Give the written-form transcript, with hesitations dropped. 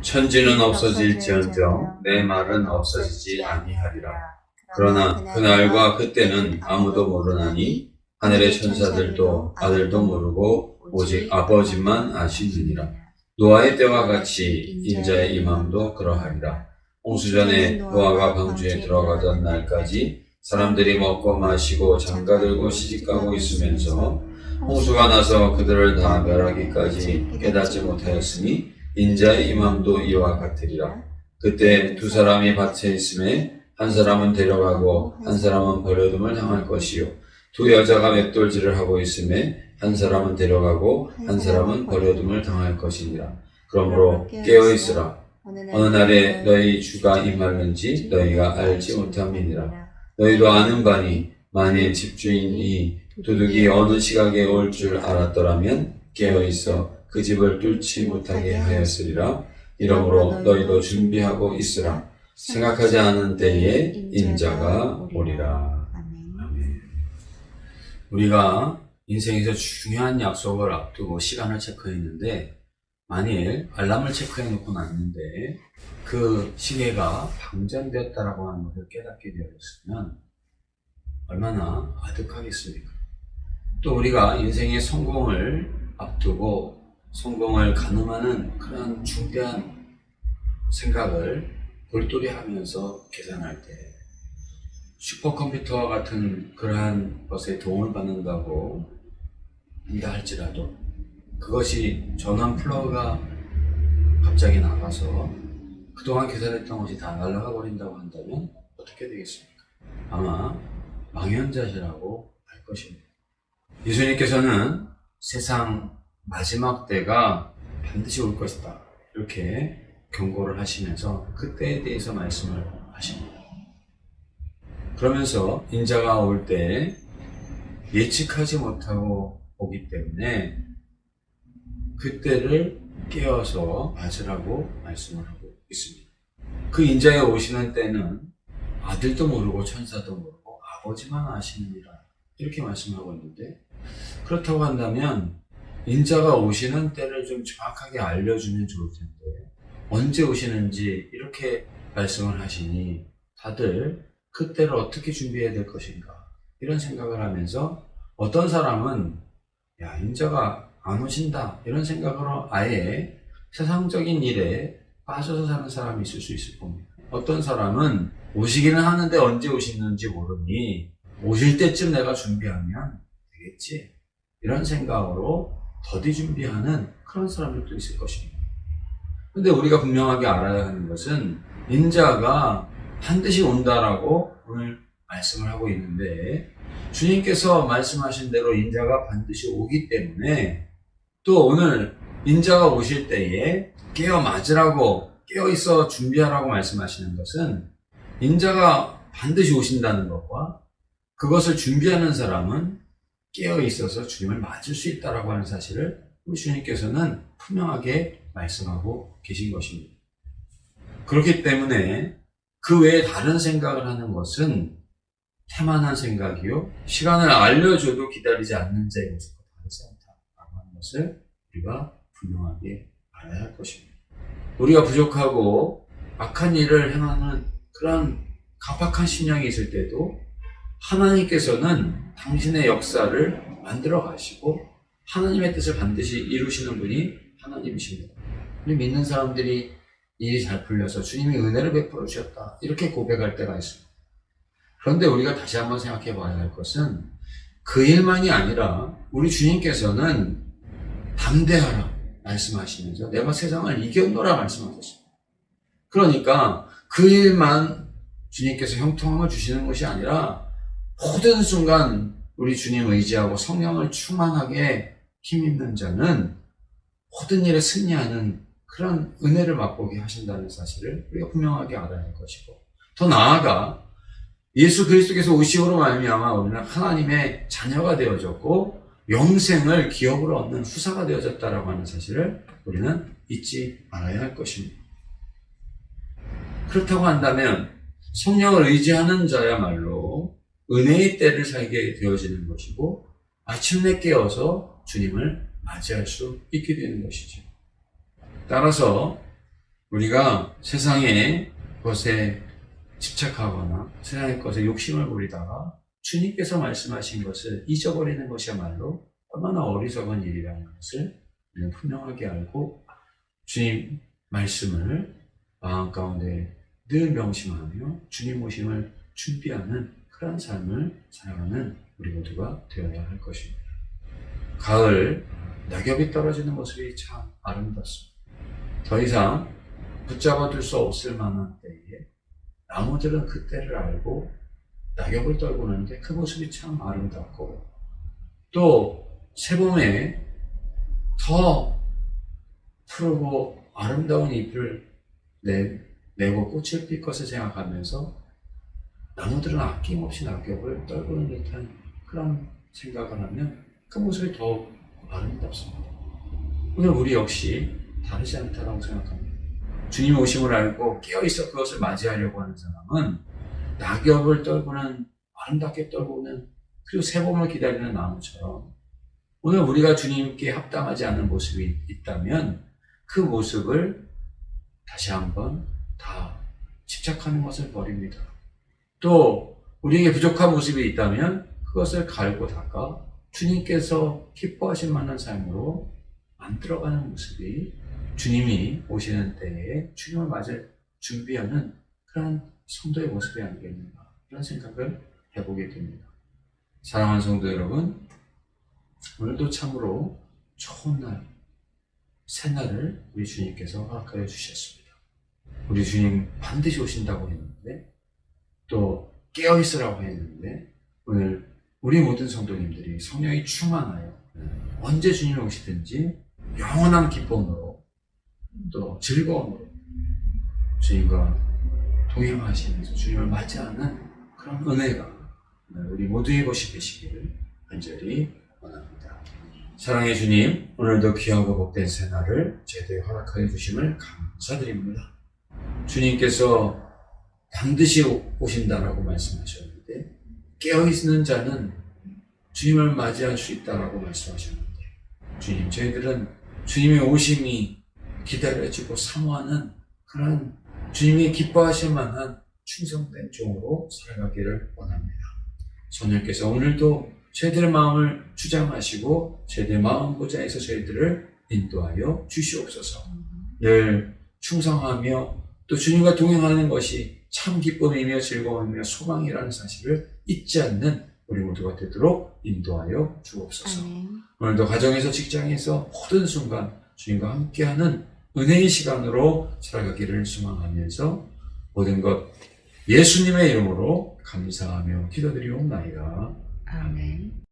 천지는 없어질지언정 내 말은 없어지지 아니하리라. 그러나 그날과 그때는 아무도 모르나니 하늘의 천사들도 아들도 모르고 오직 아버지만 아시느니라. 노아의 때와 같이 인자의 임함도 그러하리라. 홍수전에 노아가 방주에 들어가던 날까지 사람들이 먹고 마시고 장가들고 시집가고 있으면서 홍수가 나서 그들을 다 멸하기까지 깨닫지 못하였으니 인자의 임함도 이와 같으리라. 그때 두 사람이 밭에 있음에 한 사람은 데려가고 한 사람은 버려둠을 당할 것이요, 두 여자가 맷돌질을 하고 있음에 한 사람은 데려가고 한 사람은 버려둠을 당할 것이니라. 그러므로 깨어있으라. 어느 날에 너희 주가 임하는지 너희가 알지 못함이니라. 너희도 아는 바니 만일 집주인이 도둑이 어느 시각에 올 줄 알았더라면 깨어있어 그 집을 뚫지 못하게 하였으리라. 이러므로 너희도 준비하고 있으라. 생각하지 않은 때에 인자가 오리라. 아멘. 우리가 인생에서 중요한 약속을 앞두고 시간을 체크했는데, 만일 알람을 체크해놓고 났는데 그 시계가 방전되었다라고 하는 것을 깨닫게 되었으면 얼마나 아득하겠습니까? 또 우리가 인생의 성공을 앞두고 성공을 가늠하는 그런 중대한 생각을 골똘히 하면서 계산할 때 슈퍼컴퓨터와 같은 그러한 것에 도움을 받는다고 한다 할지라도 그것이 전원 플러그가 갑자기 나가서 그동안 계산했던 것이 다 날아가 버린다고 한다면 어떻게 되겠습니까? 아마 망연자실하고 할 것입니다. 예수님께서는 세상 마지막 때가 반드시 올 것이다, 이렇게 경고를 하시면서 그때에 대해서 말씀을 하십니다. 그러면서 인자가 올 때 예측하지 못하고 오기 때문에 그때를 깨어서 맞으라고 말씀을 하고 있습니다. 그 인자에 오시는 때는 아들도 모르고 천사도 모르고 아버지만 아시느니라, 이렇게 말씀하고 있는데, 그렇다고 한다면 인자가 오시는 때를 좀 정확하게 알려주면 좋을 텐데 언제 오시는지 이렇게 말씀을 하시니 다들 그때를 어떻게 준비해야 될 것인가, 이런 생각을 하면서 어떤 사람은 야, 인자가 안 오신다, 이런 생각으로 아예 세상적인 일에 빠져서 사는 사람이 있을 수 있을 겁니다. 어떤 사람은 오시기는 하는데 언제 오시는지 모르니 오실 때쯤 내가 준비하면 되겠지, 이런 생각으로 더디 준비하는 그런 사람들도 있을 것입니다. 근데 우리가 분명하게 알아야 하는 것은 인자가 반드시 온다라고 오늘 말씀을 하고 있는데, 주님께서 말씀하신 대로 인자가 반드시 오기 때문에 또 오늘 인자가 오실 때에 깨어 맞으라고, 깨어 있어 준비하라고 말씀하시는 것은 인자가 반드시 오신다는 것과 그것을 준비하는 사람은 깨어 있어서 주님을 맞을 수 있다라고 하는 사실을 우리 주님께서는 분명하게 말씀하고 계신 것입니다. 그렇기 때문에 그 외에 다른 생각을 하는 것은 태만한 생각이요, 시간을 알려줘도 기다리지 않는 자의 모습과 다르지 않다라고 하는 것을 우리가 분명하게 알아야 할 것입니다. 우리가 부족하고 악한 일을 행하는 그런 갑박한 신앙이 있을 때도 하나님께서는 당신의 역사를 만들어 가시고 하나님의 뜻을 반드시 이루시는 분이 하나님이십니다. 우리 믿는 사람들이 일이 잘 풀려서 주님이 은혜를 베풀어 주셨다, 이렇게 고백할 때가 있습니다. 그런데 우리가 다시 한번 생각해 봐야 할 것은 그 일만이 아니라 우리 주님께서는 담대하라 말씀하시면서 내가 세상을 이겼노라 말씀하셨습니다. 그러니까 그 일만 주님께서 형통함을 주시는 것이 아니라 모든 순간 우리 주님 의지하고 성령을 충만하게 힘입는 자는 모든 일에 승리하는 그런 은혜를 맛보게 하신다는 사실을 우리가 분명하게 알아야 할 것이고, 더 나아가 예수 그리스도께서 오심으로 말미암아 우리는 하나님의 자녀가 되어졌고 영생을 기업으로 얻는 후사가 되어졌다라고 하는 사실을 우리는 잊지 말아야 할 것입니다. 그렇다고 한다면 성령을 의지하는 자야말로 은혜의 때를 살게 되어지는 것이고 마침내 깨어서 주님을 맞이할 수 있게 되는 것이죠. 따라서 우리가 세상의 것에 집착하거나 세상의 것에 욕심을 부리다가 주님께서 말씀하신 것을 잊어버리는 것이야말로 얼마나 어리석은 일이라는 것을 우리는 분명하게 알고 주님 말씀을 마음 가운데 늘 명심하며 주님 오심을 준비하는 그런 삶을 살아가는 우리 모두가 되어야 할 것입니다. 가을 낙엽이 떨어지는 모습이 참 아름답습니다. 더 이상 붙잡아둘 수 없을 만한 때에 나무들은 그 때를 알고 낙엽을 떨구는데 그 모습이 참 아름답고, 또 새봄에 더 푸르고 아름다운 잎을 내고 꽃을 필 것을 생각하면서 나무들은 아낌없이 낙엽을 떨구는 듯한 그런 생각을 하면 그 모습이 더욱 아름답습니다. 오늘 우리 역시 다르지 않다고 생각합니다. 주님의 오심을 알고 깨어있어 그것을 맞이하려고 하는 사람은 낙엽을 떨구는, 아름답게 떨구는, 그리고 새봄을 기다리는 나무처럼 오늘 우리가 주님께 합당하지 않는 모습이 있다면 그 모습을 다시 한번 다 집착하는 것을 버립니다. 또 우리에게 부족한 모습이 있다면 그것을 갈고 닦아 주님께서 기뻐하실 만한 삶으로 만들어가는 모습이 주님이 오시는 때에 주님을 맞을 준비하는 그런 성도의 모습이 아니겠는가, 그런 생각을 해보게 됩니다. 사랑하는 성도 여러분, 오늘도 참으로 좋은 날, 새날을 우리 주님께서 허락하여 주셨습니다. 우리 주님 반드시 오신다고 했는데, 또 깨어있으라고 했는데, 오늘 우리 모든 성도님들이 성령이 충만하여 언제 주님이 오시든지 영원한 기쁨으로 또 즐거움으로 주님과 동행하시면서 주님을 맞이하는 그런 은혜가 우리 모두의 것이 되시기를 간절히 원합니다. 사랑의 주님, 오늘도 귀하고 복된 새날을 제대로 허락하여 주심을 감사드립니다. 주님께서 반드시 오신다라고 말씀하셨는데, 깨어있는 자는 주님을 맞이할 수 있다라고 말씀하셨는데, 주님, 저희들은 주님의 오심이 기다려지고 사모하는 그런 주님이 기뻐하실 만한 충성된 종으로 살아가기를 원합니다. 성령께서 오늘도 저희들의 마음을 주장하시고 저희들의 마음 보좌에서 저희들을 인도하여 주시옵소서. 늘 충성하며 또 주님과 동행하는 것이 참 기쁨이며 즐거움이며 소망이라는 사실을 잊지 않는 우리 모두가 되도록 인도하여 주옵소서. 오늘도 가정에서 직장에서 모든 순간 주님과 함께하는 은혜의 시간으로 살아가기를 소망하면서 모든 것 예수님의 이름으로 감사하며 기도드리옵나이다. 아멘.